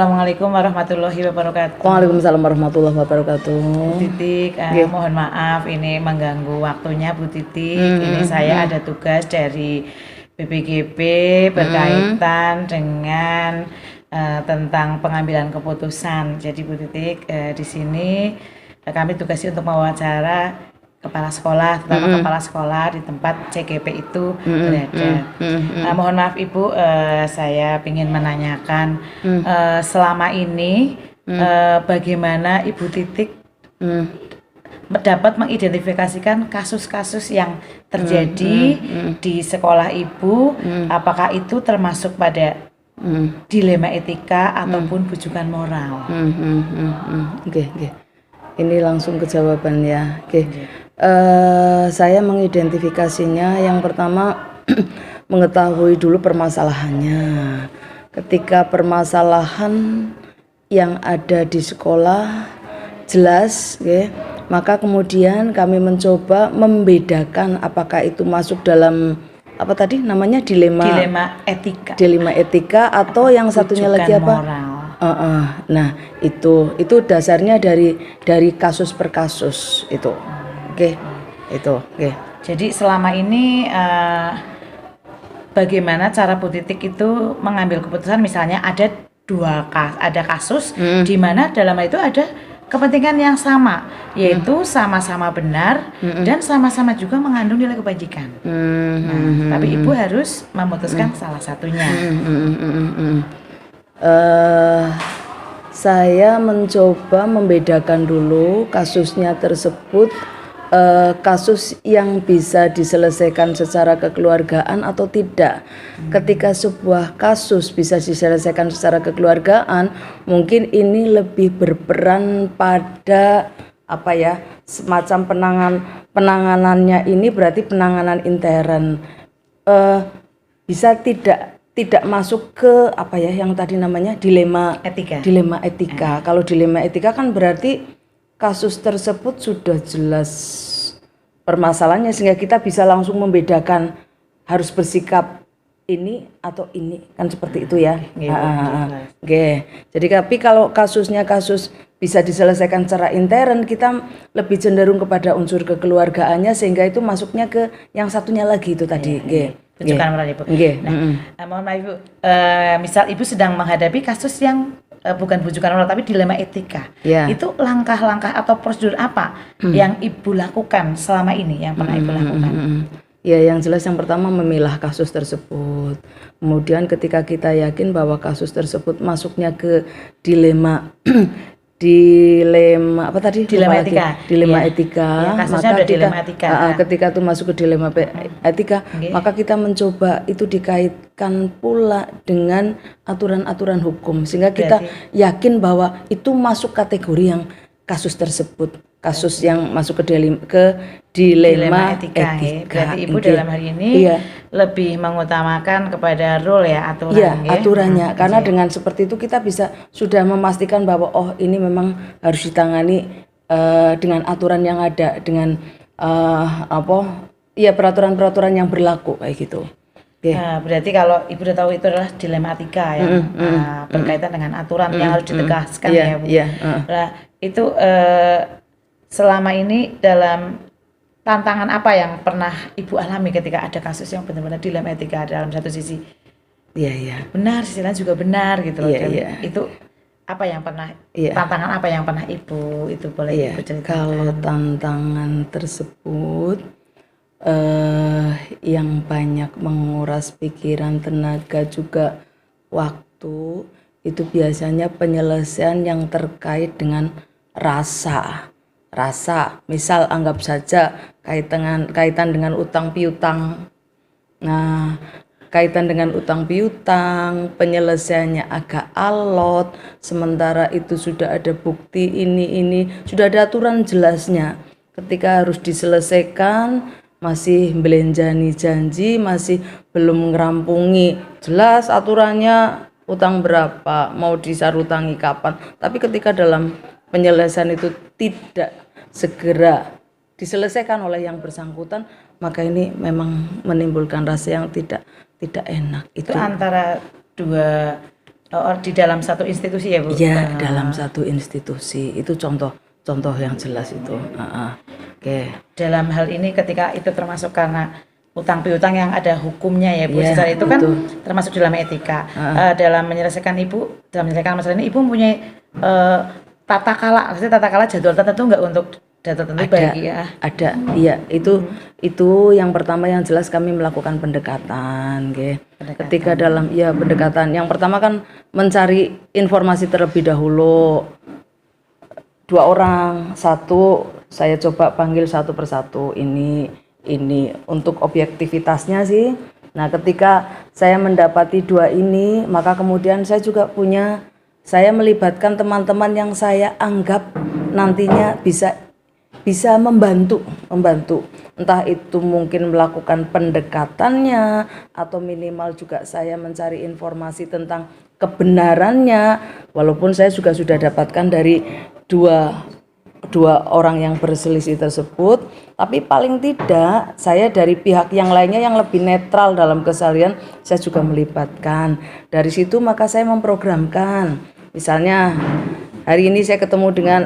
Assalamualaikum warahmatullahi wabarakatuh. Waalaikumsalam warahmatullahi wabarakatuh. Bu Titik, mohon maaf ini mengganggu waktunya Bu Titik. Ini saya ada tugas dari BPGB berkaitan dengan tentang pengambilan keputusan. Jadi Bu Titik, di sini kami tugasi untuk mewawancara kepala sekolah, terutama kepala sekolah di tempat CGP itu berada. Mohon maaf Ibu, saya ingin menanyakan selama ini bagaimana Ibu Titik dapat mengidentifikasikan kasus-kasus yang terjadi di sekolah Ibu, apakah itu termasuk pada dilema etika ataupun bujukan moral? Oke. Ini langsung ke jawaban ya. Oke. Saya mengidentifikasinya yang pertama mengetahui dulu permasalahannya. Ketika permasalahan yang ada di sekolah jelas, maka kemudian kami mencoba membedakan apakah itu masuk dalam apa tadi namanya dilema etika atau yang satunya lagi apa? Moral. Nah itu dasarnya dari kasus per kasus itu. Oke. Jadi selama ini bagaimana cara Bu Titik itu mengambil keputusan, misalnya ada kasus di mana dalam itu ada kepentingan yang sama, yaitu sama-sama benar dan sama-sama juga mengandung nilai kebajikan. Tapi Ibu harus memutuskan salah satunya. Saya mencoba membedakan dulu kasusnya tersebut, kasus yang bisa diselesaikan secara kekeluargaan atau tidak. Ketika sebuah kasus bisa diselesaikan secara kekeluargaan, mungkin ini lebih berperan pada semacam penanganannya ini berarti penanganan intern, bisa tidak masuk ke yang tadi namanya dilema etika. Kalau dilema etika kan berarti kasus tersebut sudah jelas permasalahannya sehingga kita bisa langsung membedakan harus bersikap ini atau ini, kan seperti itu ya. Jadi tapi kalau kasusnya bisa diselesaikan secara intern, kita lebih cenderung kepada unsur kekeluargaannya sehingga itu masuknya ke yang satunya lagi itu tadi. Tunjukkan moral Ibu. Mohon maaf Ibu, misal Ibu sedang menghadapi kasus yang bukan bujukan moral tapi dilema etika. Itu langkah-langkah atau prosedur apa yang Ibu lakukan selama ini, yang pernah Ibu lakukan? Ya, yang jelas yang pertama memilah kasus tersebut. Kemudian ketika kita yakin bahwa kasus tersebut masuknya ke dilema etika. Kasusnya maka dilema etika. Ketika itu masuk ke dilema etika, maka kita mencoba itu dikaitkan pula dengan aturan-aturan hukum sehingga kita yakin bahwa itu masuk kategori yang kasus tersebut, kasus yang masuk ke dilema etika. Berarti Ibu dalam hari ini lebih mengutamakan kepada rule aturannya. Karena dengan seperti itu kita bisa sudah memastikan bahwa ini memang harus ditangani dengan aturan yang ada, dengan peraturan-peraturan yang berlaku kayak gitu. Nah, berarti kalau Ibu udah tahu itu adalah dilema etika yang berkaitan dengan aturan yang harus ditegaskan ya Bu. Nah, itu selama ini dalam tantangan apa yang pernah Ibu alami ketika ada kasus yang benar-benar dilema etika, dalam satu sisi benar, sisi lain juga benar gitu loh. Itu apa yang pernah tantangan apa yang pernah Ibu itu boleh Ibu ceritakan? Kalau tantangan tersebut yang banyak menguras pikiran, tenaga juga waktu, itu biasanya penyelesaian yang terkait dengan rasa. Misal anggap saja kaitan dengan utang piutang. Nah, kaitan dengan utang piutang, penyelesaiannya agak alot, sementara itu sudah ada bukti ini sudah ada aturan jelasnya. Ketika harus diselesaikan masih belenjani janji, masih belum ngerampungi jelas aturannya, utang berapa, mau disarutangi kapan. Tapi ketika dalam penyelesaian itu tidak segera diselesaikan oleh yang bersangkutan, maka ini memang menimbulkan rasa yang tidak enak. Itu antara dua di dalam satu institusi ya Bu? Iya, dalam satu institusi. Itu contoh yang jelas itu. Oke. Dalam hal ini ketika itu termasuk karena utang piutang yang ada hukumnya ya Bu, Iya, secara itu kan betul. termasuk dalam etika. Dalam menyelesaikan masalah ini Ibu mempunyai tata kala, maksudnya tata kala jadwal tertentu nggak untuk jadwal tertentu bagi ya? Ada, iya itu yang pertama yang jelas kami melakukan pendekatan, ketika dalam pendekatan yang pertama kan mencari informasi terlebih dahulu. 2 orang, satu saya coba panggil satu persatu ini untuk objektivitasnya sih. Nah, ketika saya mendapati 2 ini, maka kemudian saya juga saya melibatkan teman-teman yang saya anggap nantinya bisa membantu, entah itu mungkin melakukan pendekatannya atau minimal juga saya mencari informasi tentang kebenarannya, walaupun saya juga sudah dapatkan dari dua orang yang berselisih tersebut, tapi paling tidak saya dari pihak yang lainnya yang lebih netral dalam keseharian saya juga melibatkan. Dari situ maka saya memprogramkan, misalnya hari ini saya ketemu dengan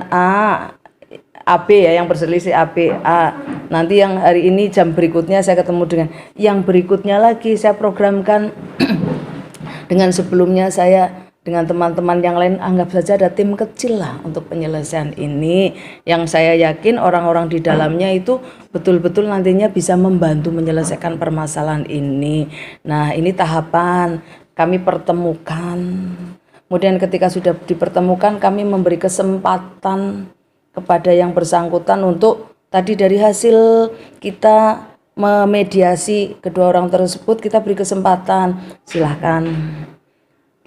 AB ya, yang berselisih A. Nanti yang hari ini jam berikutnya saya ketemu dengan yang berikutnya lagi, saya programkan dengan sebelumnya saya dengan teman-teman yang lain, anggap saja ada tim kecil lah untuk penyelesaian ini, yang saya yakin orang-orang di dalamnya itu betul-betul nantinya bisa membantu menyelesaikan permasalahan ini. Nah, ini tahapan kami pertemukan. Kemudian ketika sudah dipertemukan, kami memberi kesempatan kepada yang bersangkutan untuk tadi dari hasil kita memediasi kedua orang tersebut, kita beri kesempatan, silahkan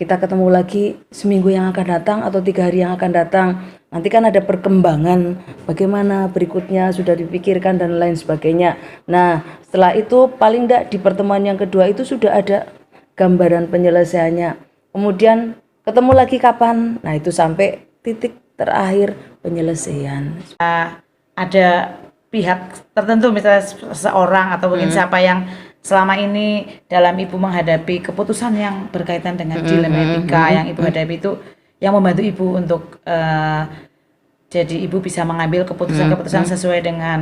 kita ketemu lagi seminggu yang akan datang atau 3 hari yang akan datang. Nanti kan ada perkembangan bagaimana berikutnya sudah dipikirkan dan lain sebagainya. Nah, setelah itu paling tidak di pertemuan yang kedua itu sudah ada gambaran penyelesaiannya. Kemudian ketemu lagi kapan? Nah, itu sampai titik terakhir penyelesaian. Ada pihak tertentu, misalnya seseorang atau mungkin siapa yang selama ini dalam Ibu menghadapi keputusan yang berkaitan dengan dilema etika yang Ibu hadapi itu, yang membantu Ibu untuk jadi Ibu bisa mengambil keputusan-keputusan sesuai dengan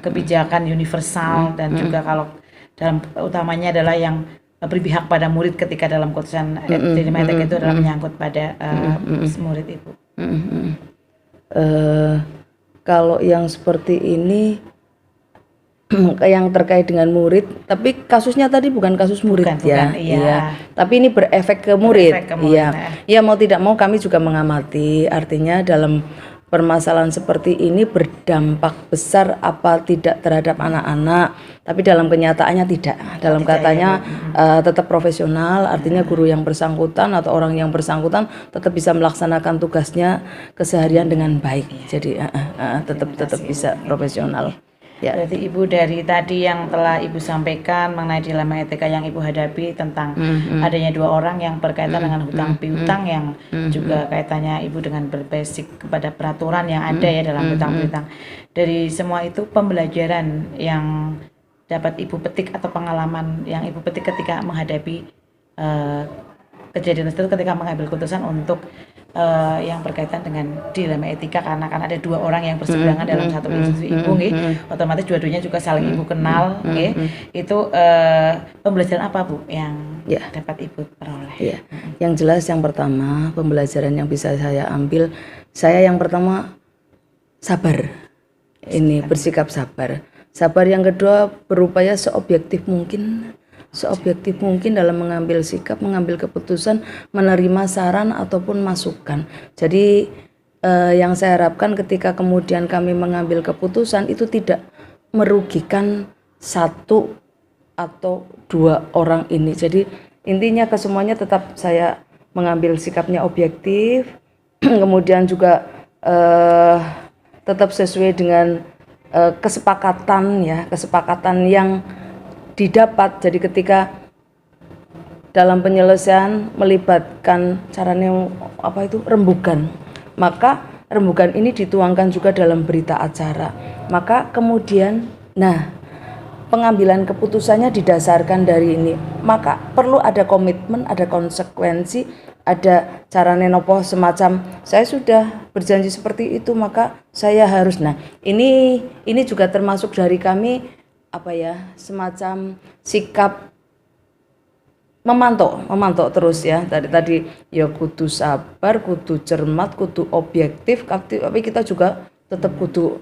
kebijakan universal, dan juga kalau dalam utamanya adalah yang berpihak pada murid ketika dalam keputusan dilema etika itu adalah menyangkut pada murid Ibu. Kalau yang seperti ini yang terkait dengan murid, tapi kasusnya tadi bukan kasus murid, iya. Tapi ini berefek ke murid, iya. Mau tidak mau kami juga mengamati, artinya dalam permasalahan seperti ini berdampak besar apa tidak terhadap anak-anak, tapi dalam kenyataannya tidak. Dalam katanya tetap profesional, artinya guru yang bersangkutan atau orang yang bersangkutan tetap bisa melaksanakan tugasnya keseharian dengan baik. Jadi tetap bisa profesional. Ya. Berarti Ibu dari tadi yang telah Ibu sampaikan mengenai dilema etika yang Ibu hadapi tentang adanya 2 orang yang berkaitan dengan hutang piutang yang juga kaitannya Ibu dengan berbasic kepada peraturan yang ada ya dalam hutang piutang. Dari semua itu pembelajaran yang dapat Ibu petik atau pengalaman yang Ibu petik ketika menghadapi kejadian itu, ketika mengambil keputusan untuk yang berkaitan dengan dilema etika, karena kan ada 2 orang yang berseberangan dalam satu institusi Ibu, otomatis dua-duanya juga saling Ibu kenal, itu pembelajaran apa Bu yang dapat Ibu peroleh? Yang jelas yang pertama pembelajaran yang bisa saya ambil, saya yang pertama sabar, ini bersikap sabar. Yang kedua berupaya seobjektif mungkin dalam mengambil sikap, mengambil keputusan, menerima saran ataupun masukan. Jadi yang saya harapkan ketika kemudian kami mengambil keputusan itu tidak merugikan 1 atau 2 orang ini. Jadi intinya kesemuanya tetap saya mengambil sikapnya objektif, kemudian juga tetap sesuai dengan kesepakatan yang didapat. Jadi ketika dalam penyelesaian melibatkan caranya rembugan, maka rembugan ini dituangkan juga dalam berita acara. Maka kemudian pengambilan keputusannya didasarkan dari ini. Maka perlu ada komitmen, ada konsekuensi, ada carane nopo semacam saya sudah berjanji seperti itu maka saya harus. Nah, ini juga termasuk dari kami apa ya, semacam sikap memantau terus ya. Tadi ya kudu sabar, kudu cermat, kudu objektif, tapi kita juga tetap kudu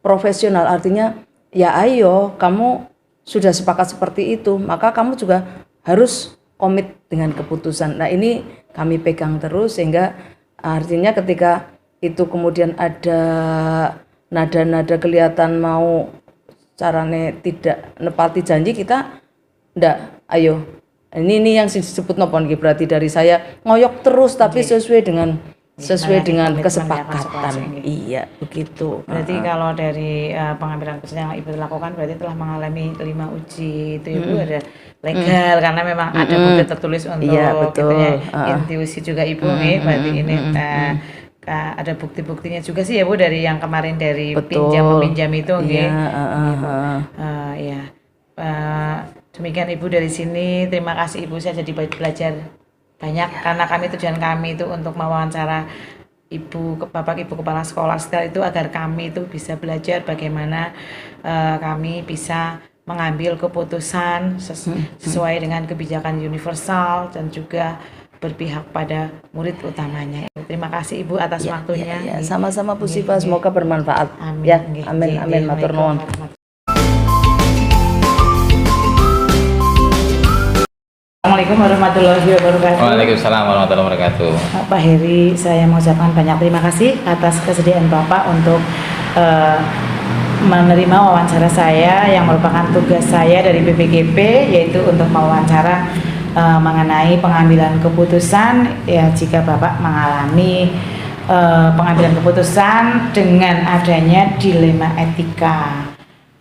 profesional. Artinya ya ayo kamu sudah sepakat seperti itu, maka kamu juga harus komit dengan keputusan. Nah, ini kami pegang terus sehingga artinya ketika itu kemudian ada nada-nada kelihatan mau carane tidak nepati janji, kita ndak, ayo ini yang disebut nopo nggih, berarti dari saya ngoyok terus tapi sesuai dengan kesepakatan. Iya, begitu. Berarti kalau dari pengambilan keputusan yang Ibu lakukan berarti telah mengalami 5 uji itu Ibu ada legal karena memang ada bukti tertulis untuk gitu ya. Intuisi juga Ibu nih, berarti ini ada bukti-buktinya juga sih ya Bu dari yang kemarin dari peminjam itu nggih. Ya. Demikian Ibu dari sini. Terima kasih Ibu, saya jadi belajar banyak karena tujuan kami itu untuk mewawancara Bapak Ibu Kepala Sekolah setelah itu agar kami itu bisa belajar bagaimana kami bisa mengambil keputusan sesuai dengan kebijakan universal dan juga berpihak pada murid utamanya. Terima kasih Ibu atas waktunya. Sama-sama Bu Siva, semoga bermanfaat. Amin. Amin. Matur nuwun. Assalamualaikum warahmatullahi wabarakatuh. Waalaikumsalam warahmatullahi wabarakatuh. Pak Heri, saya mengucapkan banyak terima kasih atas kesediaan Bapak untuk menerima wawancara saya yang merupakan tugas saya dari BPGP, yaitu untuk mewawancara mengenai pengambilan keputusan ya jika Bapak mengalami pengambilan keputusan dengan adanya dilema etika.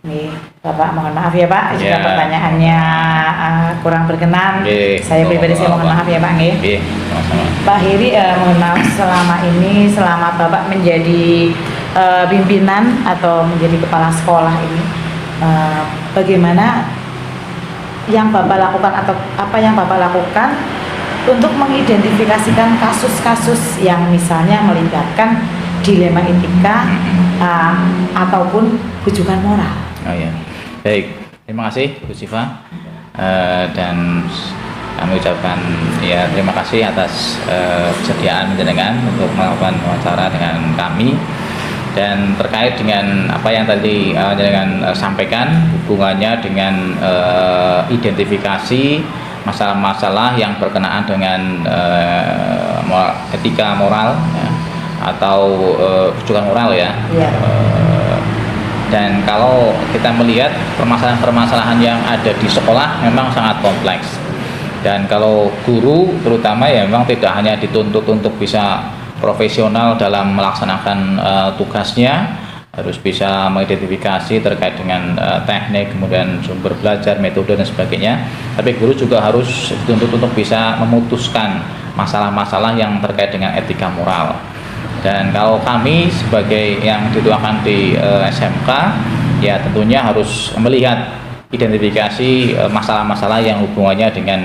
Nih, Bapak mohon maaf ya Pak jika pertanyaannya kurang berkenan. Saya pribadi saya mohon maaf ya Pak nggih. Pak Heri, mohon maaf selama Bapak menjadi pimpinan atau menjadi kepala sekolah ini, bagaimana yang Bapak lakukan atau apa yang Bapak lakukan untuk mengidentifikasikan kasus-kasus yang misalnya melibatkan dilema etika ataupun bujukan moral. Oh ya, baik. Terima kasih Bu Siva, dan kami ucapkan ya terima kasih atas kesediaan panjenengan untuk melakukan wawancara dengan kami. Dan terkait dengan apa yang tadi panjenengan sampaikan hubungannya dengan identifikasi masalah-masalah yang berkenaan dengan etika moral ya, atau bujukan moral ya. Dan kalau kita melihat permasalahan-permasalahan yang ada di sekolah memang sangat kompleks. Dan kalau guru terutama ya memang tidak hanya dituntut untuk bisa profesional dalam melaksanakan tugasnya, harus bisa mengidentifikasi terkait dengan teknik, kemudian sumber belajar, metode dan sebagainya. Tapi guru juga harus dituntut untuk bisa memutuskan masalah-masalah yang terkait dengan etika moral. Dan kalau kami sebagai yang dituakan di SMK ya tentunya harus melihat identifikasi masalah-masalah yang hubungannya dengan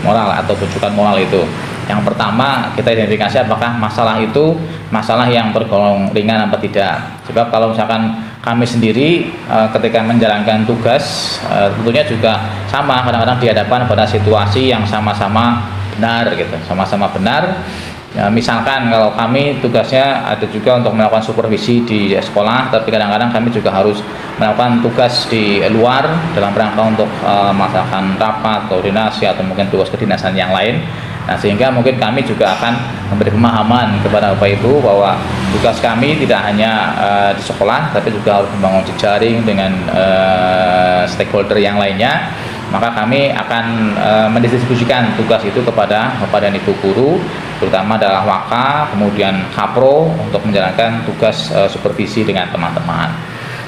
moral atau bujukan moral itu. Yang pertama kita identifikasi apakah masalah itu masalah yang tergolong ringan atau tidak. Sebab kalau misalkan kami sendiri ketika menjalankan tugas tentunya juga sama, kadang-kadang dihadapkan pada situasi yang sama-sama benar gitu, sama-sama benar. Ya, misalkan kalau kami tugasnya ada juga untuk melakukan supervisi di sekolah, tapi kadang-kadang kami juga harus melakukan tugas di luar dalam rangka untuk melaksanakan rapat, koordinasi atau mungkin tugas kedinasan yang lain. Nah, sehingga mungkin kami juga akan memberi pemahaman kepada Bapak Ibu bahwa tugas kami tidak hanya di sekolah, tapi juga harus membangun jejaring dengan stakeholder yang lainnya. Maka kami akan mendistribusikan tugas itu kepada Bapak dan Ibu guru, terutama adalah Waka, kemudian Kapro untuk menjalankan tugas supervisi dengan teman-teman.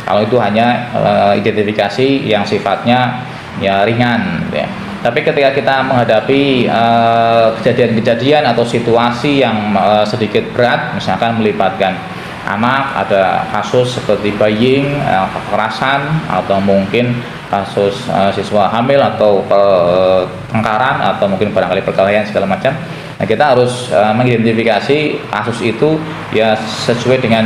Kalau itu hanya identifikasi yang sifatnya ya ringan, ya. Tapi ketika kita menghadapi kejadian-kejadian atau situasi yang sedikit berat, misalkan melibatkan anak, ada kasus seperti bullying, kekerasan, atau mungkin kasus siswa hamil atau pertengkaran atau mungkin barangkali perkelahian segala macam. Nah, kita harus mengidentifikasi kasus itu ya sesuai dengan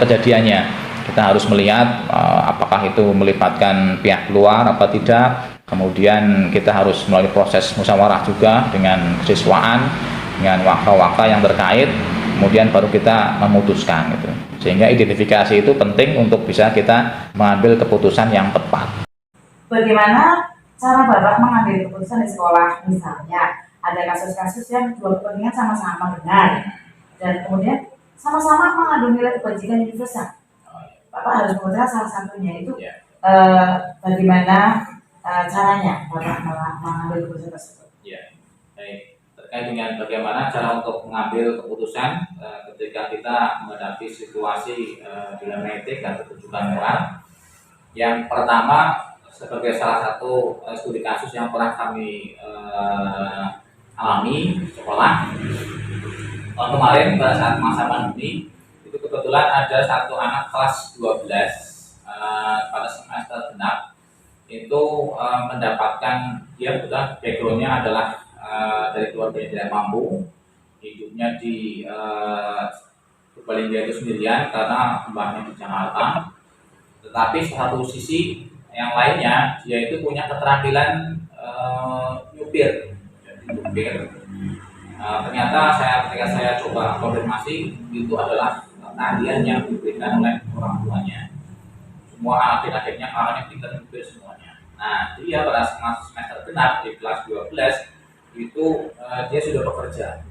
kejadiannya. Kita harus melihat apakah itu melibatkan pihak luar apa tidak. Kemudian kita harus melalui proses musyawarah juga dengan kesiswaan, dengan waka-waka yang terkait. Kemudian baru kita memutuskan gitu. Sehingga identifikasi itu penting untuk bisa kita mengambil keputusan yang tepat. Bagaimana cara Bapak mengambil keputusan di sekolah? Misalnya ada kasus-kasus yang dua kepentingan sama-sama benar dan kemudian sama-sama mengandung nilai kebajikan yang besar. Bapak harus memutuskan salah satunya itu. Bagaimana caranya Bapak mengambil keputusan tersebut? Ya, baik. Terkait dengan bagaimana cara untuk mengambil keputusan ketika kita menghadapi situasi dilema etik atau kejujuran moral. Yang pertama, sebagai salah satu studi kasus yang pernah kami alami di sekolah tahun kemarin pada saat masa pandemi, itu kebetulan ada satu anak kelas 12 pada semester genap itu mendapatkan, dia kebetulan backgroundnya adalah dari keluarga yang tidak mampu, hidupnya di Purbalingga itu sendirian karena mbahnya di Jakarta. Tetapi satu sisi yang lainnya, dia itu punya keterampilan nyupir. Ternyata ketika saya coba konfirmasi, itu adalah keahlian yang diberikan oleh orang tuanya. Semua adik-adiknya kakaknya pintar nyupir semuanya. Nah, dia pada semester genap di kelas 12 itu dia sudah bekerja.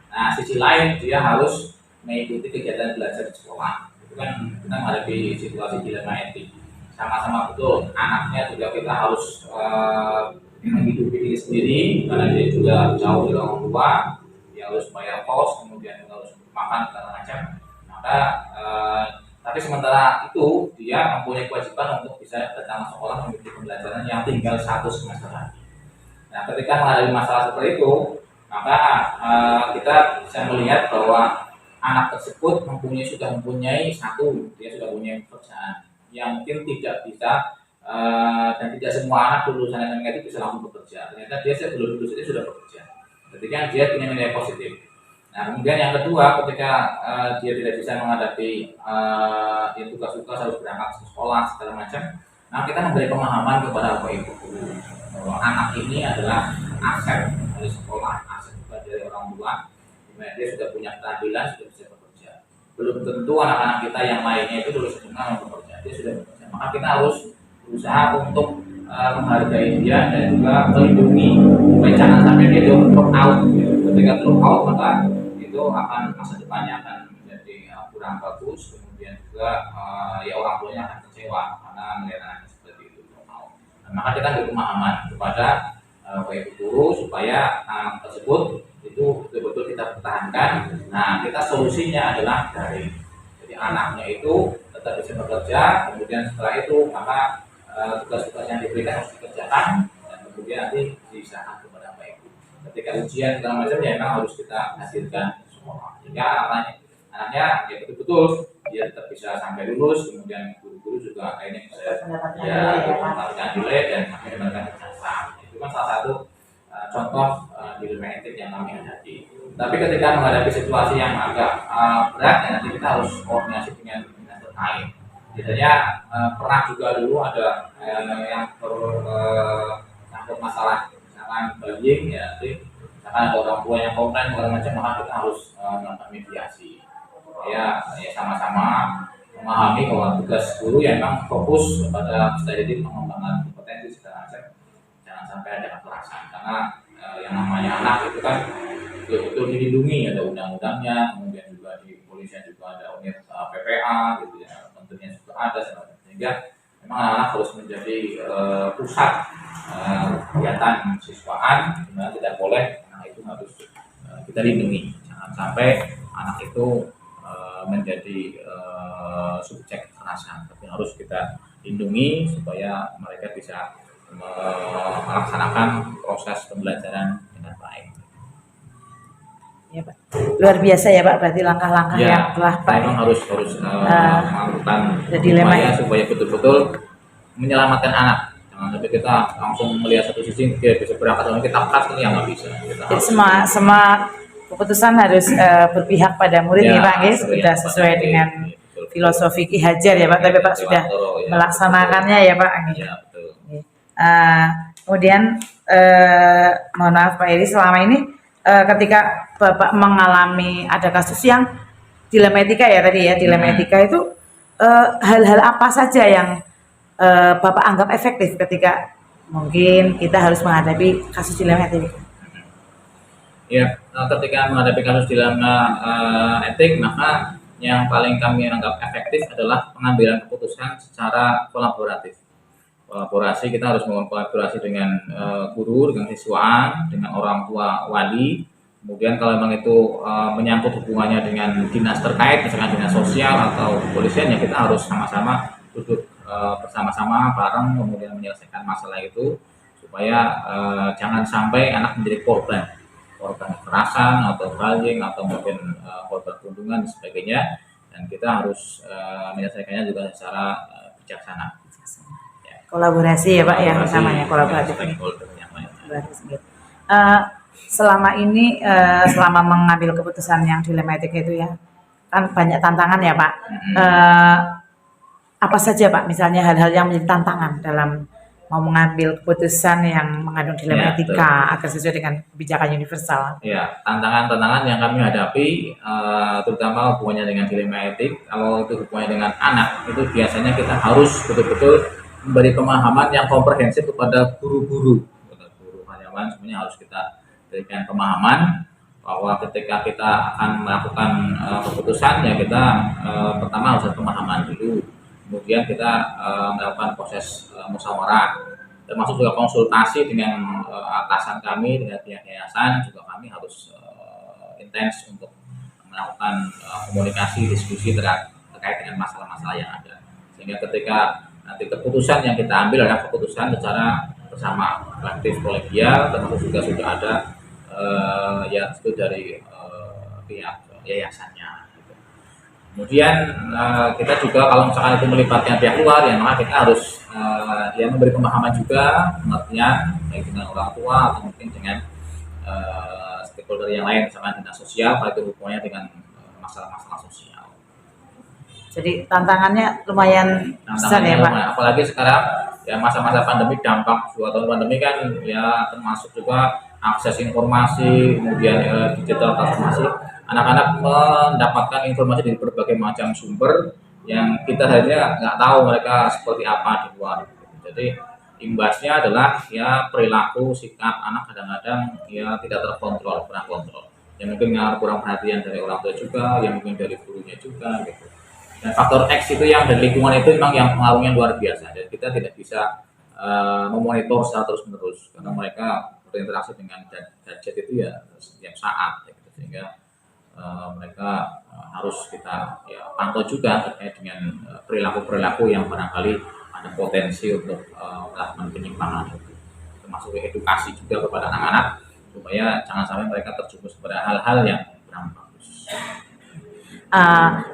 Nah, sisi lain dia harus mengikuti kegiatan belajar di sekolah. Itu kan kita menghadapi situasi dilema etik. Sama-sama betul, anaknya juga kita harus menghidupi diri sendiri karena dia juga jauh dari orang tua, dia harus bayar kos, kemudian harus makan segala macam. Maka tapi sementara itu dia mempunyai kewajiban untuk bisa datang ke sekolah mengikuti pembelajaran yang tinggal 1 semester lagi. Nah, ketika menghadapi masalah seperti itu, maka kita bisa melihat bahwa anak tersebut sudah mempunyai dia sudah punya pekerjaan yang mungkin tidak bisa dan tidak semua anak lulusan SMK itu bisa langsung bekerja. Ternyata dia sebelum lulus itu sudah bekerja. Ketika dia punya nilai positif. Nah, kemudian yang kedua, ketika dia tidak bisa menghadapi tugas-tugas harus berangkat ke sekolah segala macam, nah kita memberi pemahaman kepada bapak ibu bahwa anak ini adalah aset dari sekolah, aset juga dari orang tua. Dimana dia sudah punya keterampilan, sudah bisa bekerja. Belum tentu anak-anak kita yang lainnya itu lulus SMA bekerja, dia sudah bekerja. Maka kita harus berusaha untuk menghargai dia dan juga melindungi supaya jangan sampai dia drop out. Ketika drop out, maka itu akan masa depannya akan menjadi kurang bagus. Kemudian juga ya orang tuanya akan kecewa karena melihat anaknya seperti itu drop out. Nah, maka kita beri pemahaman kepada baik guru supaya anak tersebut itu betul-betul kita pertahankan. Nah, kita solusinya adalah dari jadi anaknya itu tetap bisa bekerja, kemudian setelah itu maka tugas-tugas yang diberikan harus dikerjakan dan kemudian nanti diserahkan kepada baik guru. Ketika ujian segala macam ya memang harus kita hasilkan semua. Sehingga anaknya ya betul-betul dia tetap bisa sampai lulus, kemudian guru-guru juga akhirnya bisa mendapatkan nilai dan akhirnya mendapatkan ijazah. Itu kan salah satu contoh dilema etik yang kami hadapi. Tapi ketika menghadapi situasi yang agak berat, ya nanti kita harus koordinasi dengan dinas terkait. Biasanya pernah juga dulu ada yang tercampur masalah misalkan bullying ya, nanti misalkan ada orang tua yang komplain segala macam, maka kita harus melakukan mediasi. Ya sama-sama memahami bahwa tugas guru yang memang fokus kepada studi pengembangan kompetensi segala macam, jangan sampai ada kekerasan karena yang namanya anak itu kan betul-betul dilindungi, ada undang-undangnya, kemudian juga di kepolisian juga ada unit PPA gitu ya, tentunya juga ada sehingga memang anak harus menjadi pusat kegiatan siswaan, dimana tidak boleh anak itu harus kita lindungi, jangan sampai anak itu menjadi subjek kekerasan, tapi harus kita lindungi supaya mereka bisa melaksanakan proses pembelajaran dengan baik. Ya, Pak. Luar biasa ya Pak, berarti langkah-langkah yang telah Pak memang harus melakukan upaya supaya betul-betul menyelamatkan anak. Jangan sampai kita langsung melihat satu sisi dia bisa berangkat lalu kita cut, ini yang nggak bisa. Jadi semua keputusan harus berpihak pada murid ya Pak, ya, sudah sesuai dengan filosofi Ki Hajar ya Pak, tapi Pak sudah melaksanakannya ya Pak. Ya, betul. Kemudian mohon maaf Pak Heri, selama ini ketika Bapak mengalami ada kasus yang dilema etika ya tadi ya, dilema etika itu hal-hal apa saja yang Bapak anggap efektif ketika mungkin kita harus menghadapi kasus dilema etika? Ya, ketika menghadapi kasus dilema etik, maka yang paling kami anggap efektif adalah pengambilan keputusan secara kolaboratif. Kolaborasi, kita harus membangun kolaborasi dengan guru, dengan siswaan, dengan orang tua wali. Kemudian kalau memang itu menyangkut hubungannya dengan dinas terkait, misalkan dinas sosial atau kepolisian, ya kita harus sama-sama duduk bersama-sama bareng, kemudian menyelesaikan masalah itu supaya jangan sampai anak menjadi korban kekerasan atau bullying atau mungkin korban perundungan dan sebagainya, dan kita harus menyelesaikannya juga secara bijaksana. Kolaborasi ya Pak ya, namanya kolaboratif. Selama ini selama mengambil keputusan yang dilema etika itu ya kan banyak tantangan ya Pak. Apa saja Pak misalnya hal-hal yang menjadi tantangan dalam mau mengambil keputusan yang mengandung dilema etika agar sesuai dengan kebijakan universal? Ya, tantangan-tantangan yang kami hadapi terutama hubungannya dengan dilema etik. Kalau itu hubungannya dengan anak, itu biasanya kita harus betul-betul memberi pemahaman yang komprehensif kepada guru-guru. Guru karyawan semuanya harus kita berikan pemahaman bahwa ketika kita akan melakukan keputusan, ya kita pertama harus ada pemahaman dulu. Kemudian kita melakukan proses musyawarah, termasuk juga konsultasi dengan atasan kami, dengan pihak yayasan, juga kami harus intens untuk melakukan komunikasi, diskusi terkait dengan masalah-masalah yang ada. Sehingga ketika nanti keputusan yang kita ambil adalah keputusan secara bersama, kolektif, kolegial, termasuk juga sudah ada ya itu dari pihak yayasannya. Kemudian kita juga kalau misalkan itu melibatkan pihak luar, ya maka kita harus ya memberi pemahaman juga, pengertian baik dengan orang tua atau mungkin dengan stakeholder yang lain, misalkan dinas sosial kalau itu hubungannya dengan masalah-masalah sosial. Jadi tantangannya lumayan besar ya Pak. Apalagi sekarang ya masa-masa pandemi, dampak 2 tahun pandemi kan ya termasuk juga akses informasi, kemudian digital transformasi. Anak-anak mendapatkan informasi dari berbagai macam sumber yang kita saja nggak tahu mereka seperti apa di luar. Jadi imbasnya adalah ya perilaku sikap anak kadang-kadang ya tidak terkontrol, kurang kontrol. Yang mungkin kurang perhatian dari orang tua juga, yang mungkin dari gurunya juga gitu. Dan faktor X itu yang dari lingkungan itu memang yang pengaruhnya luar biasa. Dan kita tidak bisa memonitor secara terus-menerus karena mereka berinteraksi dengan gadget itu ya setiap saat, gitu. Sehingga mereka harus kita ya pantau juga terkait dengan perilaku-perilaku yang barangkali ada potensi untuk melakukan penyimpangan itu. Termasuk edukasi juga kepada anak-anak supaya jangan sampai mereka terjerumus pada hal-hal yang kurang bagus.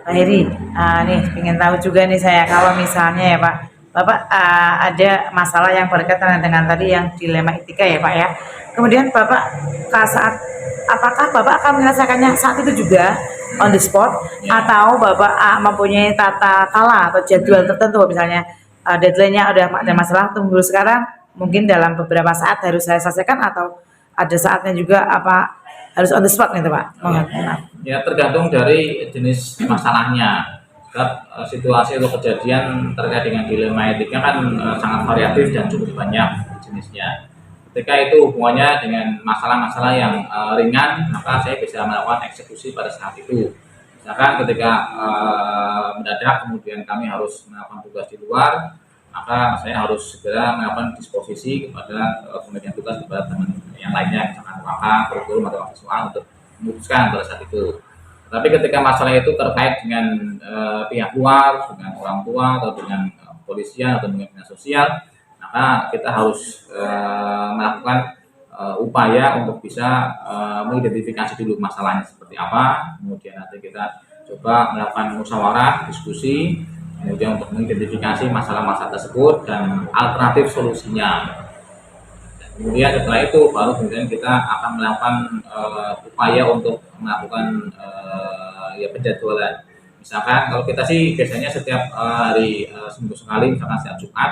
Pak Heri, nih ingin tahu juga nih saya, kalau misalnya ya Pak, Bapak ada masalah yang berkaitan dengan tadi yang dilema etika ya Pak ya. Kemudian Bapak apakah Bapak akan menyelesaikannya saat itu juga on the spot ya, atau Bapak mempunyai tata kala atau jadwal tertentu, misalnya deadline-nya ada masalah tunggu sekarang, mungkin dalam beberapa saat harus saya selesaikan, atau ada saatnya juga apa harus on the spot nih Pak? Ya tergantung dari jenis masalahnya. Situasi atau kejadian terkait dengan dilema etika kan sangat variatif dan cukup banyak jenisnya. Ketika itu hubungannya dengan masalah-masalah yang ringan, maka saya bisa melakukan eksekusi pada saat itu. Misalkan ketika mendadak kemudian kami harus melakukan tugas di luar, maka saya harus segera melakukan disposisi kepada pembagian tugas kepada teman yang lainnya, misalkan wakaf, kurikulum atau siswa untuk memutuskan pada saat itu. Tapi ketika masalah itu terkait dengan pihak luar, dengan orang tua atau dengan kepolisian atau dengan dinas sosial, maka kita harus melakukan upaya untuk bisa mengidentifikasi dulu masalahnya seperti apa, kemudian nanti kita coba melakukan musyawarah, diskusi, kemudian untuk mengidentifikasi masalah-masalah tersebut dan alternatif solusinya. Kemudian setelah itu baru kemudian kita akan melakukan upaya untuk melakukan ya penjadwalan. Misalkan kalau kita sih biasanya setiap hari seminggu sekali, misalkan setiap Jumat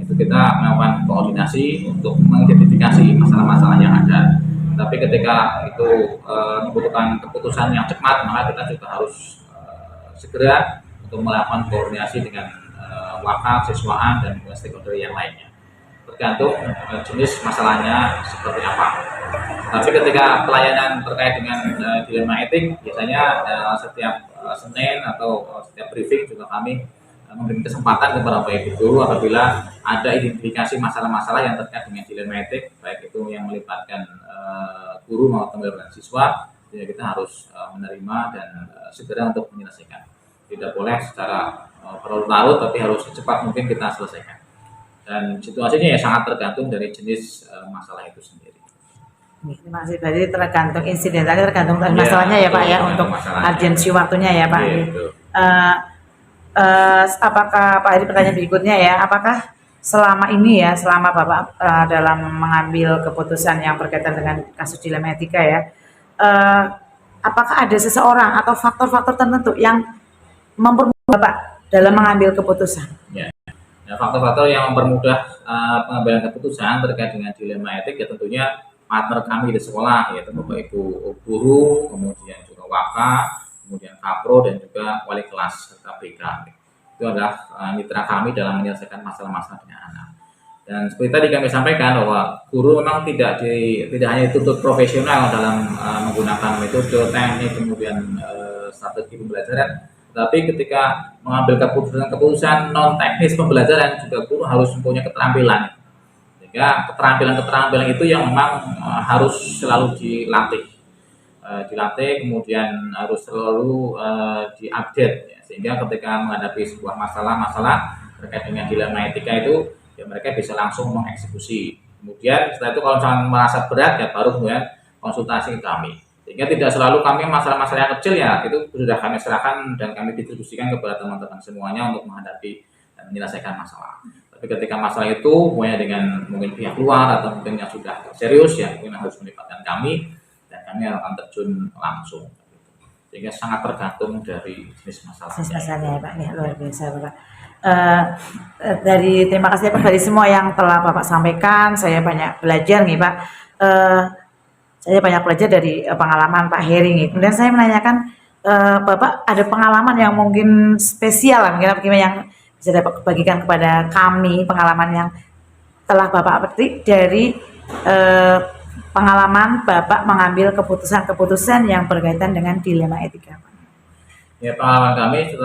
itu kita melakukan koordinasi untuk mengidentifikasi masalah-masalah yang ada. Tapi ketika itu membutuhkan keputusan yang cepat, maka kita juga harus segera untuk melakukan koordinasi dengan wakaf, siswaan dan stakeholder yang lainnya. Tergantung jenis masalahnya seperti apa. Tapi ketika pelayanan terkait dengan dilema etik, biasanya setiap Senin atau setiap briefing juga kami memberi kesempatan kepada Bapak Ibu guru apabila ada identifikasi masalah-masalah yang terkait dengan dilema etik, baik itu yang melibatkan guru maupun melibatkan siswa, ya kita harus menerima dan segera untuk menyelesaikan. Tidak boleh secara berlarut-larut, tapi harus secepat mungkin kita selesaikan. Dan situasinya ya sangat tergantung dari jenis masalah itu sendiri. Terima kasih. Berarti tergantung insidentalnya, tergantung masalahnya ya Pak ya, untuk urgensi waktunya ya Pak. Apakah Pak Heri, pertanyaan berikutnya ya, apakah selama ini ya, selama Bapak dalam mengambil keputusan yang berkaitan dengan kasus dilema etika ya, apakah ada seseorang atau faktor-faktor tertentu yang mempermudah Bapak dalam mengambil keputusan? Ya. Faktor-faktor yang mempermudah pengambilan keputusan terkait dengan dilema etik ya tentunya partner kami di sekolah, yaitu Bapak Ibu guru, kemudian juga wakaf, kemudian kapro dan juga wali kelas serta BK. Itu adalah mitra kami dalam menyelesaikan masalah-masalah dengan anak. Dan seperti tadi kami sampaikan bahwa guru memang tidak hanya dituntut profesional dalam menggunakan metode, teknik, kemudian strategi pembelajaran, tapi ketika mengambil keputusan non teknis pembelajaran juga guru harus mempunyai keterampilan. Sehingga keterampilan itu yang memang harus selalu dilatih, kemudian harus selalu diupdate ya. Sehingga ketika menghadapi sebuah masalah terkait dengan dilema etika itu ya mereka bisa langsung mengeksekusi. Kemudian setelah itu kalau misalnya merasa berat ya baru kemudian konsultasi ke kami. Sehingga tidak selalu kami masalah-masalah yang kecil ya itu sudah kami serahkan dan kami distribusikan kepada teman-teman semuanya untuk menghadapi dan menyelesaikan masalah. Tapi ketika masalah itu mulai dengan mungkin pihak luar atau mungkin yang sudah serius ya mungkin harus melibatkan kami dan kami akan terjun langsung. Sehingga sangat tergantung dari jenis masalah. Jenis masalahnya ya Pak, ya, luar biasa Bapak. Terima kasih Pak dari semua yang telah Bapak sampaikan. Saya banyak belajar nih Pak. Saya banyak belajar dari pengalaman Pak Heri nih. Kemudian saya menanyakan Bapak ada pengalaman yang mungkin spesial mungkin yang bisa dapat bagikan kepada kami, pengalaman yang telah Bapak petik dari pengalaman Bapak mengambil keputusan-keputusan yang berkaitan dengan dilema etika. Ya, pengalaman kami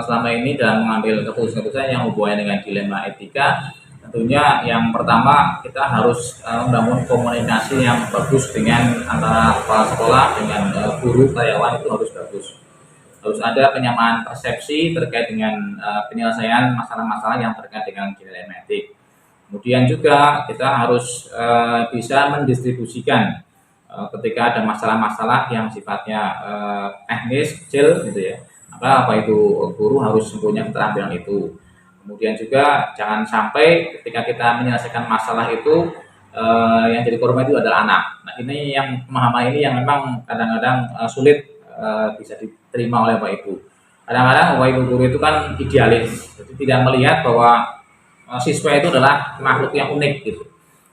selama ini dalam mengambil keputusan-keputusan yang hubungannya dengan dilema etika, tentunya yang pertama kita harus membangun komunikasi yang bagus dengan antara kepala sekolah dengan guru, karyawan itu harus bagus. Harus ada penyamaan persepsi terkait dengan penyelesaian masalah-masalah yang terkait dengan dilema etik. Kemudian juga kita harus bisa mendistribusikan ketika ada masalah-masalah yang sifatnya teknis kecil gitu ya, maka apa itu guru harus mempunyai keterampilan itu. Kemudian juga jangan sampai ketika kita menyelesaikan masalah itu yang jadi korban itu adalah anak. Nah ini yang pemahaman ini yang memang kadang-kadang sulit bisa diterima oleh Bapak Ibu. Kadang-kadang Bapak Ibu guru itu kan idealis, jadi tidak melihat bahwa siswa itu adalah makhluk yang unik gitu.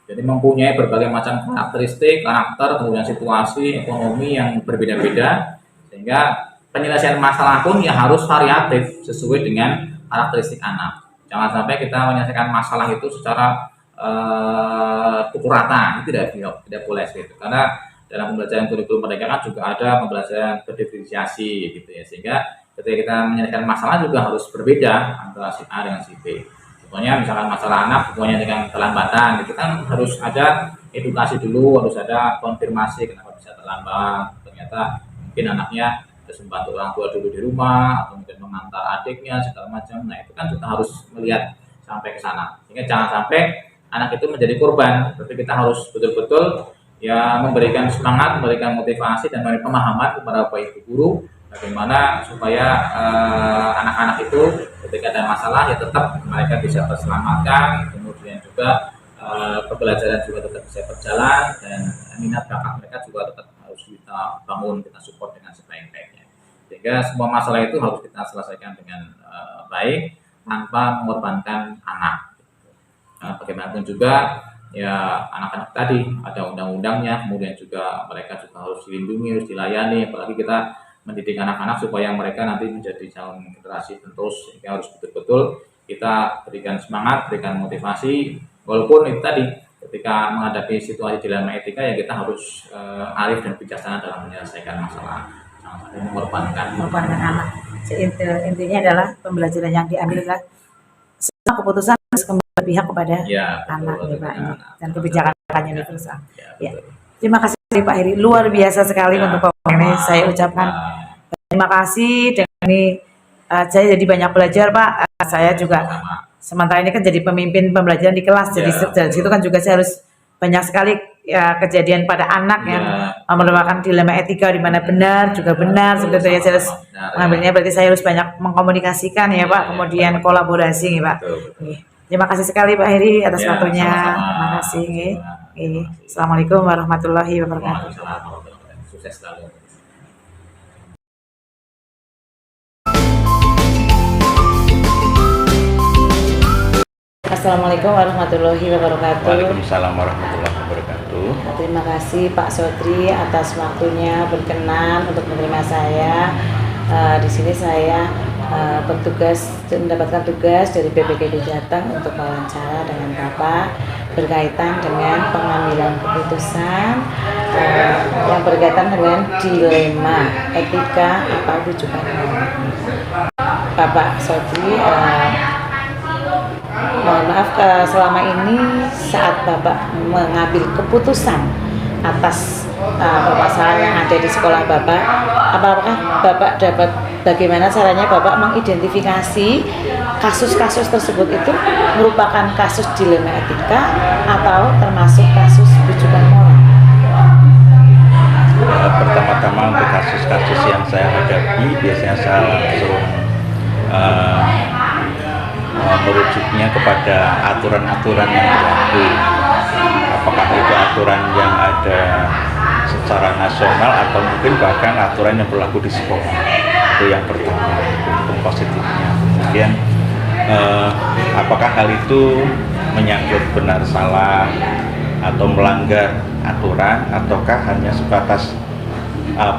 Jadi mempunyai berbagai macam karakter, kemudian situasi, ekonomi yang berbeda-beda, sehingga penyelesaian masalah pun ya harus variatif sesuai dengan karakteristik anak. Jangan sampai kita menyelesaikan masalah itu secara pukul rata, itu tidak boleh seperti itu. Karena dalam pembelajaran kurikulum merdeka kan juga ada pembelajaran berdiferensiasi gitu ya, sehingga ketika kita menyelesaikan masalah juga harus berbeda antara si A dengan si B. Contohnya misalkan masalah anak hubungannya dengan kelambatan, itu kan harus ada edukasi dulu, harus ada konfirmasi kenapa bisa terlambat. Ternyata mungkin anaknya harus membantu orang tua dulu di rumah atau mungkin mengantar adiknya segala macam. Nah itu kan kita harus melihat sampai ke sana. Sehingga jangan sampai anak itu menjadi korban. Tapi kita harus betul-betul ya memberikan semangat, memberikan motivasi dan memberikan pemahaman kepada Bapak Ibu guru bagaimana supaya anak-anak itu ketika ada masalah ya tetap mereka bisa terselamatkan, kemudian juga pembelajaran juga tetap bisa berjalan, dan minat bakat mereka juga tetap harus kita bangun, kita support dengan sebaik-baiknya, sehingga semua masalah itu harus kita selesaikan dengan baik tanpa mengorbankan anak. Bagaimanapun juga ya anak-anak tadi ada undang-undangnya, kemudian juga mereka juga harus dilindungi, harus dilayani, apalagi kita mendidik anak-anak supaya mereka nanti menjadi calon generasi penerus, sehingga harus betul-betul kita berikan semangat, berikan motivasi, walaupun itu tadi ketika menghadapi situasi dilema etika ya kita harus arif dan bijaksana dalam menyelesaikan masalah, jangan sampai mengorbankan anak. Intinya adalah pembelajaran yang diambil adalah semua keputusan harus kembali berpihak kepada anak ya Pak, dan kebijakan universal. Ya. Terima kasih Pak Heri, luar biasa sekali untuk ini saya ucapkan terima kasih. Dan ini saya jadi banyak belajar Pak. Saya juga sementara ini kan jadi pemimpin pembelajaran di kelas, jadi dari situ kan juga saya harus banyak sekali ya kejadian pada anak yang merupakan dilema etika di mana benar juga benar seperti itu ya. Saya harus mengambilnya, berarti saya harus banyak mengkomunikasikan ya Pak, kemudian kolaborasi ya Pak. Terima kasih sekali Pak Heri atas waktunya. Terima kasih. Assalamualaikum warahmatullahi wabarakatuh. Sukses selalu. Assalamualaikum warahmatullahi wabarakatuh. Waalaikumsalam warahmatullahi wabarakatuh. Terima kasih Pak Sodri atas waktunya berkenan untuk menerima saya. Di sini saya mendapatkan tugas dari BPGB Jateng untuk wawancara dengan Bapak berkaitan dengan pengambilan keputusan yang berkaitan dengan dilema etika atau rujukan moral. Bapak Sodri, mohon maaf selama ini saat Bapak mengambil keputusan atas permasalahan yang ada di sekolah Bapak, apakah Bapak dapat bagaimana caranya Bapak mengidentifikasi kasus-kasus tersebut itu merupakan kasus dilema etika atau termasuk kasus rujukan moral? Pertama-tama untuk kasus-kasus yang saya hadapi biasanya saya langsung merujuknya kepada aturan-aturan yang berlaku. Apakah itu aturan yang ada secara nasional atau mungkin bahkan aturan yang berlaku di sekolah. Itu yang pertama, itu positifnya. Kemudian apakah hal itu menyangkut benar salah atau melanggar aturan, ataukah hanya sebatas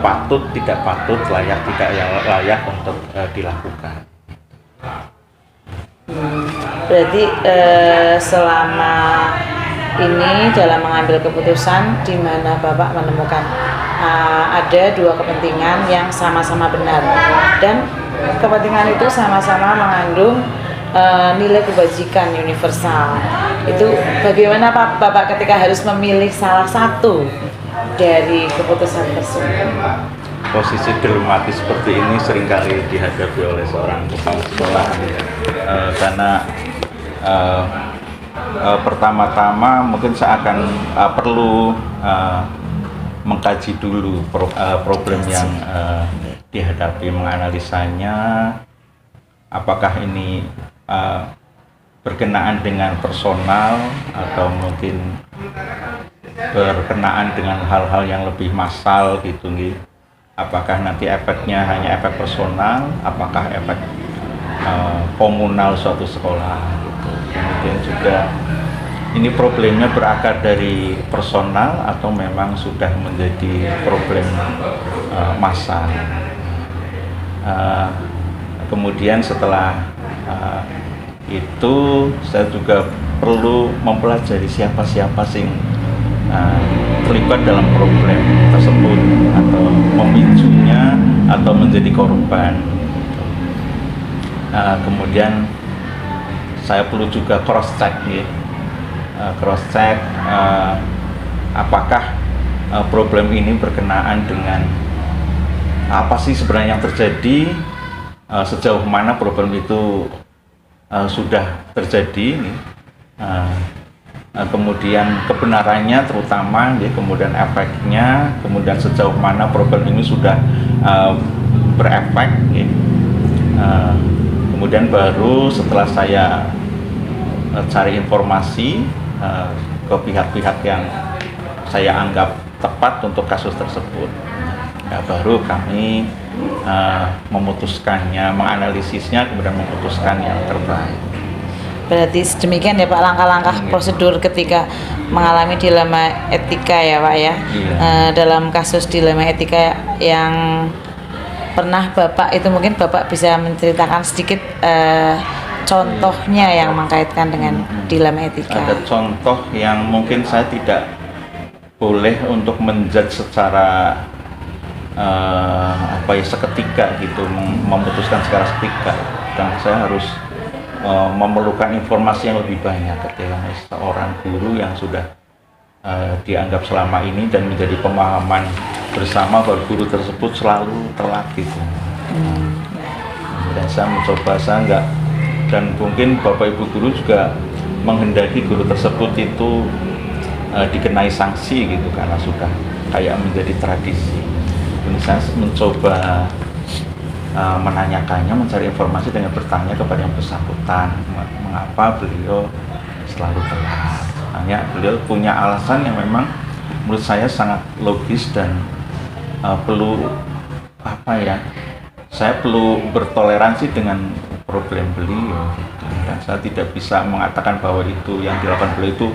patut tidak patut, layak tidak layak untuk dilakukan. Berarti selama ini dalam mengambil keputusan di mana Bapak menemukan ada dua kepentingan yang sama-sama benar, dan kepentingan itu sama-sama mengandung nilai kebajikan universal. Itu bagaimana Pak Bapak ketika harus memilih salah satu dari keputusan tersebut? Posisi dilematis seperti ini seringkali dihadapi oleh seorang kepala sekolah, karena pertama-tama mungkin saya akan perlu mengkaji dulu problem yang dihadapi, menganalisanya, apakah ini berkenaan dengan personal atau mungkin berkenaan dengan hal-hal yang lebih massal gitu nih. Apakah nanti efeknya hanya efek personal, apakah efek komunal suatu sekolah gitu. Kemudian juga ini problemnya berakar dari personal atau memang sudah menjadi problem massal. Kemudian setelah itu saya juga perlu mempelajari siapa-siapa sih terlibat dalam problem tersebut atau memicunya atau menjadi korban. Kemudian saya perlu juga cross check ya. Cross check apakah problem ini berkenaan dengan apa sih sebenarnya yang terjadi, sejauh mana problem itu sudah terjadi nih. Kemudian kebenarannya terutama ya, kemudian efeknya, kemudian sejauh mana problem ini sudah berefek ya. Kemudian baru setelah saya cari informasi ke pihak-pihak yang saya anggap tepat untuk kasus tersebut, ya, baru kami memutuskannya, menganalisisnya, kemudian memutuskan yang terbaik. Berarti demikian ya Pak langkah-langkah prosedur ketika mengalami dilema etika ya Pak ya. Dalam kasus dilema etika yang pernah Bapak itu, mungkin Bapak bisa menceritakan sedikit contohnya yang mengkaitkan dengan dilema etika. Ada contoh yang mungkin saya tidak boleh untuk menjudge secara seketika gitu, memutuskan secara seketika, dan saya harus memerlukan informasi yang lebih banyak ketika seorang guru yang sudah dianggap selama ini dan menjadi pemahaman bersama bahwa guru tersebut selalu telat gitu. Dan saya mencoba, dan mungkin Bapak Ibu guru juga menghendaki guru tersebut itu dikenai sanksi gitu karena sudah kayak menjadi tradisi. Ini saya mencoba menanyakannya, mencari informasi dengan bertanya kepada yang bersangkutan, mengapa beliau selalu telat. Hanya beliau punya alasan yang memang menurut saya sangat logis dan saya perlu bertoleransi dengan problem beliau. Dan saya tidak bisa mengatakan bahwa itu yang dilakukan beliau itu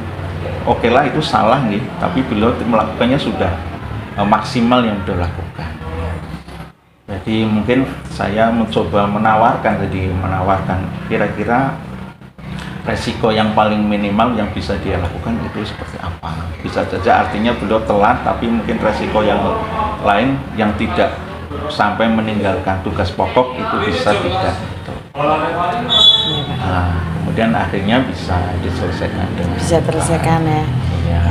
oke lah, itu salah nih, tapi beliau melakukannya sudah maksimal yang sudah lakukan. Jadi mungkin saya mencoba menawarkan kira-kira resiko yang paling minimal yang bisa dia lakukan itu seperti apa. Bisa saja artinya beliau telat, tapi mungkin resiko yang lain yang tidak sampai meninggalkan tugas pokok itu bisa tidak. Nah, kemudian akhirnya bisa diselesaikan dengan terselesaikan ya. Ya.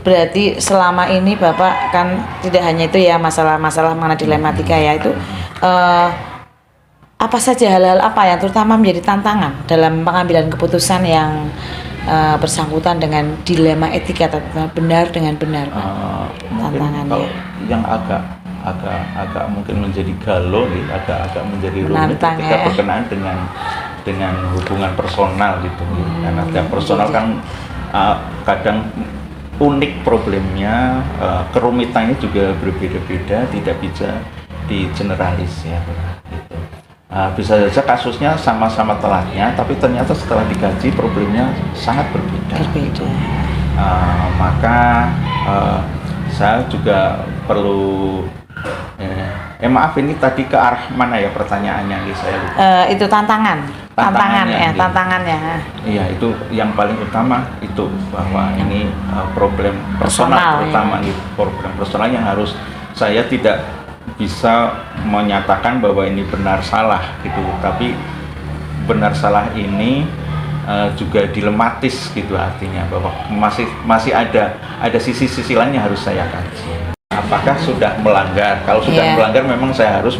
Berarti selama ini Bapak kan tidak hanya itu ya, masalah-masalah mengenai dilematika ya, itu apa saja hal-hal apa yang terutama menjadi tantangan dalam pengambilan keputusan yang bersangkutan dengan dilema etika, benar dengan benar Pak? Tantangannya yang agak mungkin menjadi galau gitu, agak menjadi rumit ketika ya, berkenaan dengan hubungan personal gitu. Karena tiap personal kan kadang unik problemnya, kerumitannya juga berbeda-beda, tidak bisa digeneralis ya. Gitu. Bisa saja kasusnya sama-sama telatnya, tapi ternyata setelah dikaji problemnya sangat berbeda. Maka saya juga perlu maaf, ini tadi ke arah mana ya pertanyaannya nih, saya lupa. Itu tantangannya. Iya, itu yang paling utama itu bahwa ini problem personal terutama ya. Problem personal yang harus saya tidak bisa menyatakan bahwa ini benar salah gitu, tapi benar salah ini juga dilematis gitu, artinya bahwa masih ada sisi-sisi lain yang harus saya kaji. Apakah sudah melanggar? Kalau sudah melanggar, memang saya harus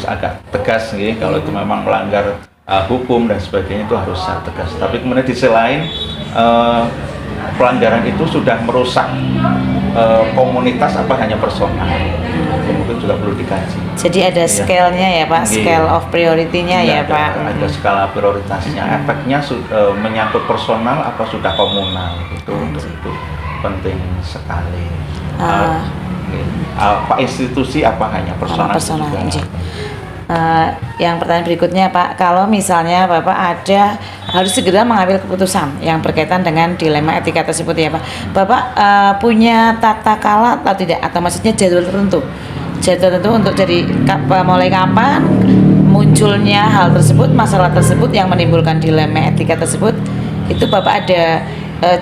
agak tegas gitu. Kalau itu memang melanggar hukum dan sebagainya, itu harus saya tegas. Tapi kemudian di sisi lain, pelanggaran itu sudah merusak komunitas apa hanya personal, itu mungkin juga perlu dikaji. Jadi ada scale-nya ya Pak, scale of priority-nya ya Pak. Ada skala prioritasnya. Efeknya menyangkut personal apa sudah komunal, itu penting sekali. Apa institusi apa hanya personal juga. Yang pertanyaan berikutnya Pak, kalau misalnya Bapak harus segera mengambil keputusan yang berkaitan dengan dilema etika tersebut ya Pak, Bapak punya tata kala atau tidak, atau maksudnya jadwal tertentu untuk jadi mulai kapan munculnya hal tersebut, masalah tersebut yang menimbulkan dilema etika tersebut, itu Bapak ada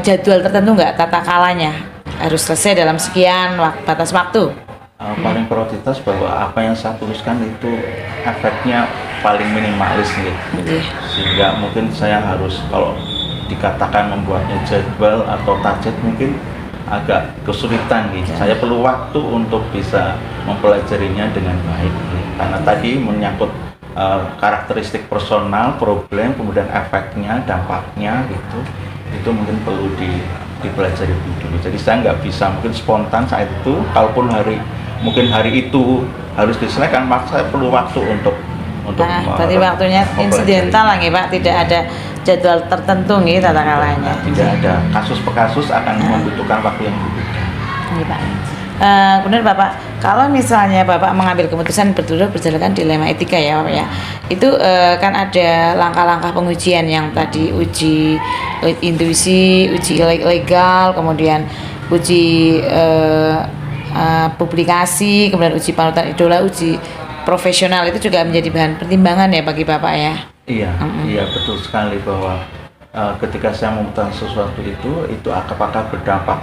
jadwal tertentu nggak, tata kalanya harus selesai dalam sekian batas waktu? Paling prioritas bahwa apa yang saya tuliskan itu efeknya paling minimalis gitu. Sehingga mungkin saya harus, kalau dikatakan membuatnya jadwal atau target, mungkin agak kesulitan gitu. Saya perlu waktu untuk bisa mempelajarinya dengan baik gitu. Karena tadi menyangkut karakteristik personal, problem, kemudian efeknya, dampaknya gitu, itu mungkin perlu dipelajari dulu. Jadi saya nggak bisa mungkin spontan saat itu, kalaupun hari mungkin hari itu harus diselesaikan, maka saya perlu waktu untuk berarti waktunya insidental lah nggih Pak, tidak ada jadwal tertentu nggih tata kalanya. Tidak ada, kasus per kasus akan membutuhkan waktu yang berbeda. Nggih Pak. Kemudian Bapak, kalau misalnya Bapak mengambil keputusan berdasarkan dilema etika ya Bapak ya, itu kan ada langkah-langkah pengujian yang tadi uji intuisi, uji legal, kemudian uji publikasi, kemudian uji panutan idola, uji profesional, itu juga menjadi bahan pertimbangan ya bagi Bapak ya? Iya, iya betul sekali bahwa ketika saya memutuskan sesuatu itu apakah berdampak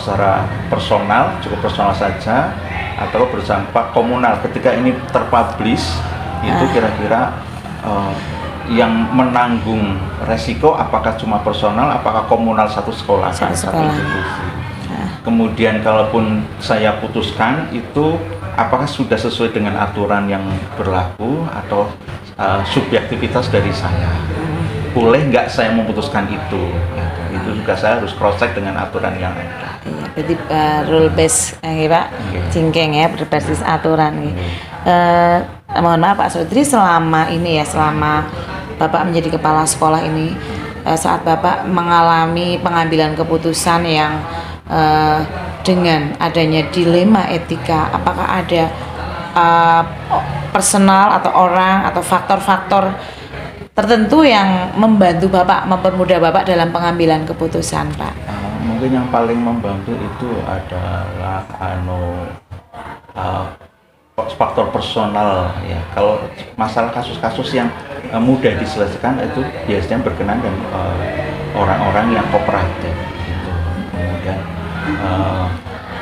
secara personal, cukup personal saja, atau berdampak komunal. Ketika ini terpublish, itu kira-kira yang menanggung resiko apakah cuma personal, apakah komunal satu sekolah, satu institusi. Kemudian kalaupun saya putuskan itu apakah sudah sesuai dengan aturan yang berlaku atau subjektivitas dari saya. Boleh nggak saya memutuskan itu? Itu juga saya harus cross check dengan aturan yang ada. Iya, berarti rule based Pak, jingkeng ya, berbasis aturan. Mohon maaf Pak Sodri, selama ini ya, selama Bapak menjadi kepala sekolah ini, saat Bapak mengalami pengambilan keputusan yang dengan adanya dilema etika, apakah ada personal atau orang atau faktor-faktor tertentu yang membantu Bapak, mempermudah Bapak dalam pengambilan keputusan, Pak? Mungkin yang paling membantu itu adalah faktor personal ya. Kalau masalah kasus-kasus yang mudah diselesaikan itu biasanya berkenan dengan orang-orang yang kooperatif gitu. Kemudian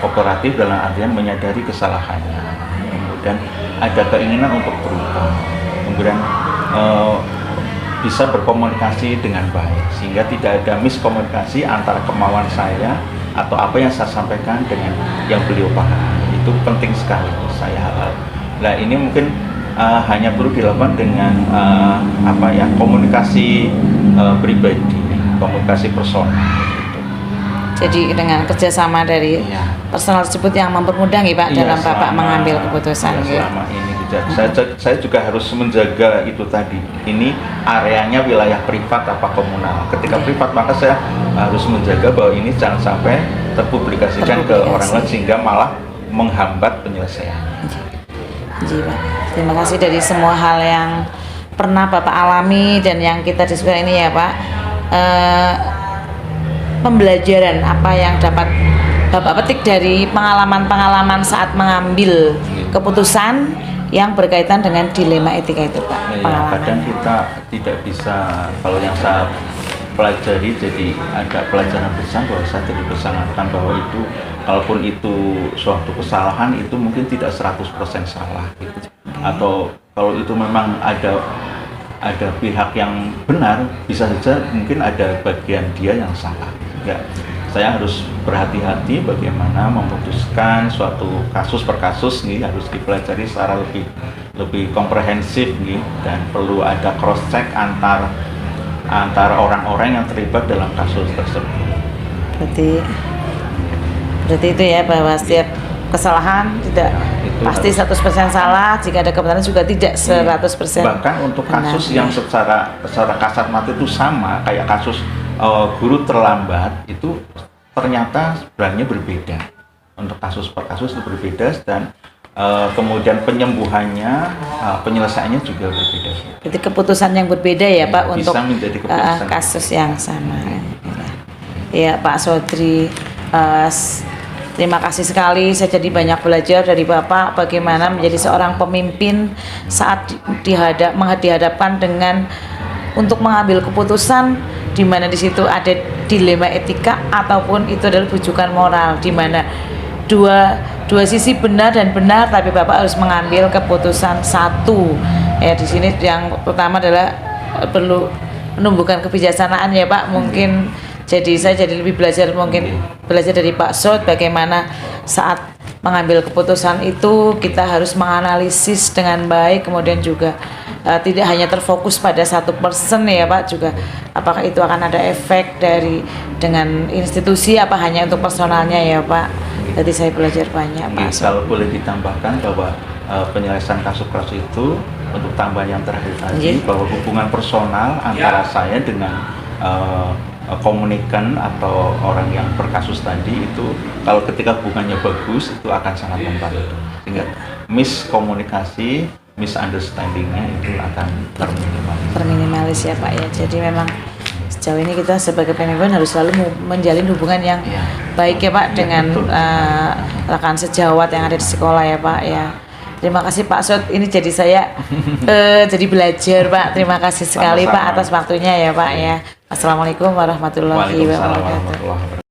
kooperatif dalam artian menyadari kesalahannya, kemudian ada keinginan untuk berubah, kemudian bisa berkomunikasi dengan baik sehingga tidak ada miskomunikasi antara kemauan saya atau apa yang saya sampaikan dengan yang beliau paham. Itu penting sekali saya halal. Nah ini mungkin hanya perlu dilakukan dengan komunikasi pribadi, komunikasi personal. Gitu. Jadi dengan kerjasama dari personal tersebut yang mempermudah ya Pak dalam Bapak mengambil keputusan. Selama ini saya juga harus menjaga itu tadi. Ini areanya wilayah privat apa komunal. Ketika privat maka saya harus menjaga bahwa ini jangan sampai terpublikasikan ke orang lain sehingga malah menghambat penyelesaian. Ji, Pak. Terima kasih dari semua hal yang pernah Bapak alami dan yang kita diskusikan ini ya Pak. Pembelajaran apa yang dapat Bapak petik dari pengalaman-pengalaman saat mengambil keputusan yang berkaitan dengan dilema etika itu Pak? Ya, kadang kita tidak bisa, kalau yang saya pelajari jadi ada pelajaran besar bahwa saya tidak bisa mengatakan bahwa itu kalaupun itu suatu kesalahan itu mungkin tidak 100% salah gitu. Atau kalau itu memang ada pihak yang benar, bisa saja mungkin ada bagian dia yang salah. Ya, saya harus berhati-hati bagaimana memutuskan suatu kasus per kasus nih, harus dipelajari secara lebih komprehensif nih, dan perlu ada cross check antara orang-orang yang terlibat dalam kasus tersebut. Berarti itu ya, bahwa setiap kesalahan tidak pasti 100% salah, jika ada kebenaran juga tidak 100%. Bahkan untuk kasus yang secara kasat mata itu sama kayak kasus guru terlambat itu ternyata sebenarnya berbeda. Untuk kasus per kasus itu berbeda, dan kemudian penyembuhannya, penyelesaiannya juga berbeda. Jadi keputusan yang berbeda ya Pak untuk kasus yang sama. Ya Pak Sodri, terima kasih sekali. Saya jadi banyak belajar dari Bapak bagaimana menjadi seorang pemimpin saat dihadapkan dengan untuk mengambil keputusan di mana di situ ada dilema etika ataupun itu adalah bujukan moral, di mana dua sisi benar dan benar, tapi Bapak harus mengambil keputusan satu. Ya di sini yang pertama adalah perlu menumbuhkan kebijaksanaan ya Pak. Mungkin saya jadi lebih belajar dari Pak Sod bagaimana saat mengambil keputusan itu kita harus menganalisis dengan baik, kemudian juga tidak hanya terfokus pada satu person ya Pak, juga apakah itu akan ada efek dengan institusi apa hanya untuk personalnya ya Pak. Jadi saya belajar banyak Pak. Kalau boleh ditambahkan bahwa penyelesaian kasus-kasus itu untuk tambahan yang terakhir tadi, bahwa hubungan personal antara saya dengan komunikan atau orang yang berkasus tadi itu, kalau ketika hubungannya bagus itu akan sangat membantu, sehingga miskomunikasi, misunderstandingnya itu akan terminimalis ya Pak ya. Jadi memang sejauh ini kita sebagai pemimpin harus selalu menjalin hubungan yang baik ya Pak dengan rekan sejawat yang ada di sekolah ya Pak ya. Terima kasih Pak Sud, ini jadi saya jadi belajar Pak. Terima kasih sekali Pak atas waktunya ya Pak ya. Assalamualaikum warahmatullahi wabarakatuh.